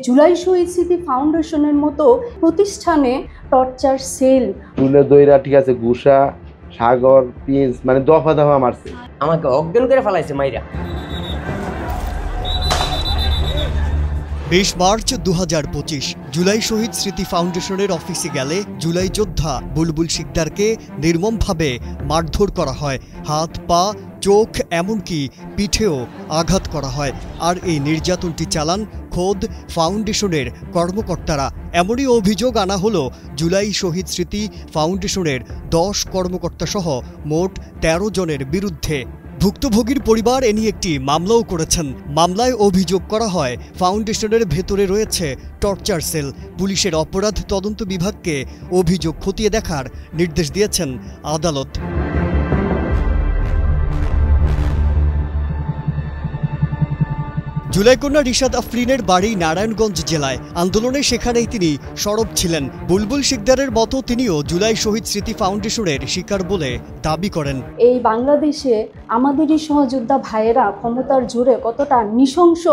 জুলাই শহীদ স্মৃতি ফাউন্ডেশনের মতো প্রতিষ্ঠানে টর্চার সেল তুলে দইরা ঠিক আছে গুসা সাগর পিস মানে দফা দফা মারছে, আমাকে অজ্ঞান করে ফেলাইছে মাইরা। 20 মার্চ 2025 জুলাই শহীদ স্মৃতি ফাউন্ডেশনের অফিসে গেলে জুলাই যোদ্ধা বুলবুল শিকদারকে নির্মমভাবে মারধর করা হয়। হাত পা চোখ এমনকি পিঠেও আঘাত করা হয়। আর এই নির্যাতনটি চালান খোদ ফাউন্ডেশনের কর্মকর্তারা। এমনই অভিযোগ আনা হলো জুলাই শহীদ স্মৃতি ফাউন্ডেশনের 10 কর্মকর্তা সহ মোট 13 জনের বিরুদ্ধে। ভুক্তভোগীর পরিবার এ নিয়ে একটি মামলাও করেছেন। মামলায় অভিযোগ করা হয় ফাউন্ডেশনের ভেতরে রয়েছে টর্চার সেল। পুলিশের অপরাধ তদন্ত বিভাগকে অভিযোগ খতিয়ে দেখার নির্দেশ দিয়েছেন আদালত। জুলাইকন্যা রিশাদ আফরিনের বাড়ি নারায়ণগঞ্জ জেলায়। আন্দোলনে সেখানেই তিনি সরব ছিলেন। বুলবুল শিকদারের মতো তিনিও জুলাই শহীদ স্মৃতি ফাউন্ডেশনের শিকার বলে দাবি করেন। এই বাংলাদেশে আমাদেরই সহযোদ্ধা ভাইয়েরা ক্ষমতার জোরে কতটা নৃশংস,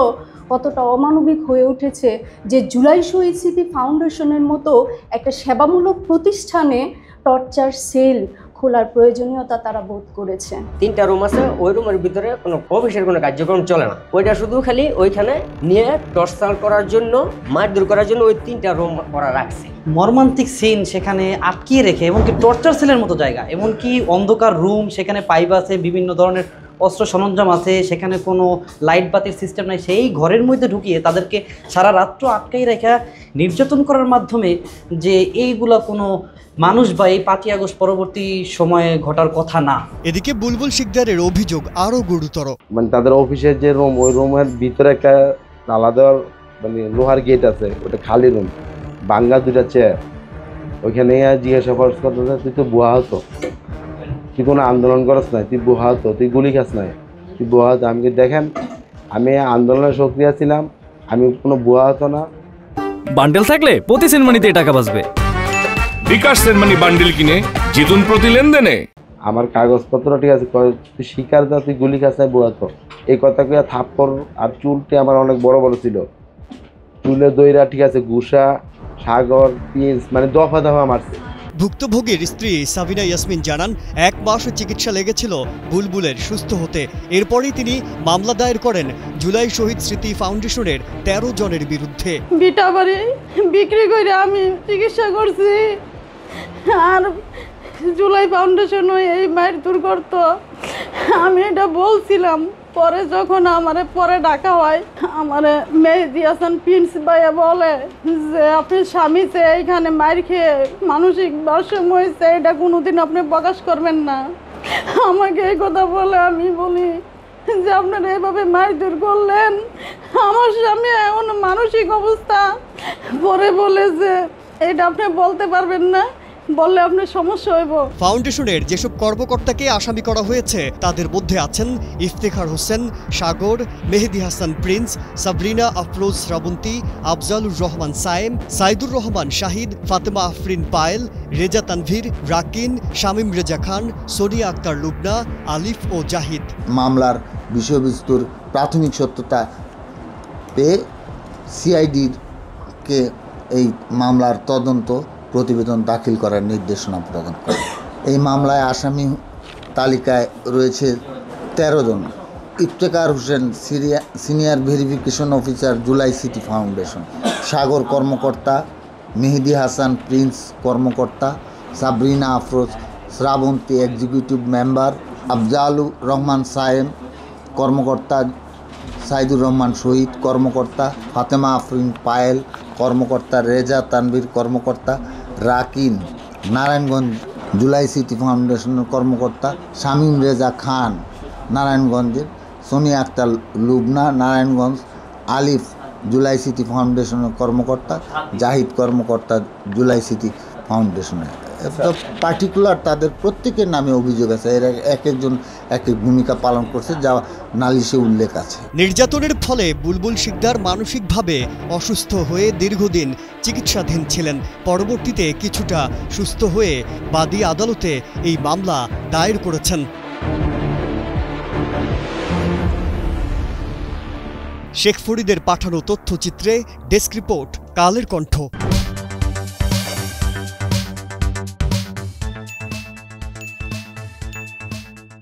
কতটা অমানবিক হয়ে উঠেছে যে জুলাই শহীদ স্মৃতি ফাউন্ডেশনের মতো একটা সেবামূলক প্রতিষ্ঠানে টর্চার সেল খোলার প্রয়োজনীয়তা তারা বোধ করেছে। 3টা রুম আছে, ওই রুমের ভিতরে কোনো অফিসের কোনো কার্যক্রম চলে না। ওইটা শুধু খালি ওইখানে নিয়ে টর্চার করার জন্য, মারধর করার জন্য ওই 3টা রুম ওরা রাখছে। মর্মান্তিক সিন সেখানে আটকিয়ে রেখে, এমনকি টর্চার সেলের মতো জায়গা, এমনকি অন্ধকার রুম, সেখানে পাইপ আছে, বিভিন্ন ধরনের অস্ত্র সরঞ্জাম আছে, সেখানে কোনো লাইট বাতির সিস্টেম নাই। সেই ঘরের মধ্যে ঢুকিয়ে তাদেরকে সারা রাত্র আটকাই রেখা নির্যাতন করার মাধ্যমে যে এইগুলা কোনো মানুষ বা এই 5ই আগস্ট পরবর্তী সময়ে ঘটার কথা না। এদিকে বুলবুল শিকদারের অভিযোগ আরো গুরুতর। মানে তাদের অফিসের যে রুম, ওই রুমের ভিতরে একটা তালা দেওয়ার মানে লোহার গেট আছে, ওটা খালি রুম, বাঙ্গা 2টা চেয়ার। ওইখানে জিজ্ঞাসা করতে তুই তো বুয়া হতো, তুই কোনো আন্দোলন করস নাই, তুই বুয়া হতো, তুই গুলি খাস নাই, তুই বুয়া হতো। আমি দেখেন আমি আন্দোলনের সক্রিয় ছিলাম, আমি কোনো বুয়া হতো না। বান্ডেল থাকলে প্রতি সেনমানিতে টাকা বাঁচবে। বিকাশ সেনমানি বান্ডেল কিনে জিতুন প্রতি লেনদেনে। আমার কাগজপত্র ঠিক আছে, তুই শিকার দাও, তুই গুলি খাস নাই, বুয়া হতো। এই কথা কইয়া থাপ্পড় আর চুলটি আমার অনেক বড় বড় ছিল। চুলে দইরা ঠিক আছে গুসা সাগর পিস মানে দফা দফা মারছে। ভুক্তভোগীর স্ত্রী সাবিনা ইয়াসমিন জানান 1 মাস চিকিৎসা লেগেছিল বুলবুলের সুস্থ হতে। এরপরই তিনি মামলা দায়ের করেন জুলাই শহীদ স্মৃতি ফাউন্ডেশনের 13 জনের বিরুদ্ধে। বিটা বাড়ি বিক্রি করে আমি চিকিৎসা করছি, আর জুলাই ফাউন্ডেশন এই মারধর করতো। আমি এটা বলছিলাম। পরে যখন আমারে পরে ডাকা হয়, আমারে মেহেদি হাসান প্রিন্স ভাইয়া বলে যে আপনি স্বামী চেয়ে এইখানে মার খেয়ে মানসিক ভারসাম্য হয়েছে, এটা কোনোদিন আপনি প্রকাশ করবেন না। আমাকে এই কথা বলে আমি বলি যে আপনারা এভাবে মারধর করলেন, আমার স্বামী এমন মানসিক অবস্থা। পরে বলে যে এটা আপনি বলতে পারবেন না, বললে আপনার সমস্যা হইব। ফাউন্ডেশনের যেসব কর্মকর্তাকে আসামি করা হয়েছে তাদের মধ্যে আছেন ইফতেখার হোসেন সাগর, মেহেদি হাসান প্রিন্স, সাবরিনা আফরোজ শ্রাবন্তী, আফজালুর রহমান সায়েম, সাইদুর রহমান শাহিদ, ফাতেমা আফরিন পায়েল, রেজা তানভীর, রাকিন, শামীম রেজা খান, সোনিয়া আক্তার লুবনা, আলিফ ও জাহিদ। মামলার বিষয়বস্তুর প্রাথমিক সত্যতা পেয়ে সিআইডির কে এই মামলার তদন্ত প্রতিবেদন দাখিল করার নির্দেশনা প্রদান করে। এই মামলায় আসামি তালিকায় রয়েছে 13 জন। Iftekhar Hossain senior verification officer July City Foundation, Sagar কর্মকর্তা, মেহেদি হাসান প্রিন্স কর্মকর্তা, সাবরিনা আফরোজ শ্রাবন্তী এক্সিকিউটিভ মেম্বার, আফজালুর রহমান সায়েম কর্মকর্তা, সাইদুর রহমান শহীদ কর্মকর্তা, ফাতেমা আফরিন পায়েল কর্মকর্তা, রেজা তানভীর কর্মকর্তা, রাকিন নারায়ণগঞ্জ জুলাই সিটি ফাউন্ডেশনের কর্মকর্তা, শামীম রেজা খান নারায়ণগঞ্জের, সোনিয়া আক্তার লুবনা নারায়ণগঞ্জ, আলিফ জুলাই সিটি ফাউন্ডেশনের কর্মকর্তা, জাহিদ কর্মকর্তা জুলাই সিটি ফাউন্ডেশনের। পার্টিকুলার তাদের প্রত্যেকের নামে অভিযোগ আছে, এরা এক একজন এক এক ভূমিকা পালন করছে যা নালিশে উল্লেখ আছে। নির্যাতনের ফলে বুলবুল শিকদার মানসিকভাবে অসুস্থ হয়ে দীর্ঘদিন চিকিৎসাধীন ছিলেন। পরবর্তীতে কিছুটা সুস্থ হয়ে বাদী আদালতে এই মামলা দায়ের করেছেন। শেখ ফরিদের পাঠানো তথ্যচিত্রে ডেস্ক রিপোর্ট কালের কণ্ঠ।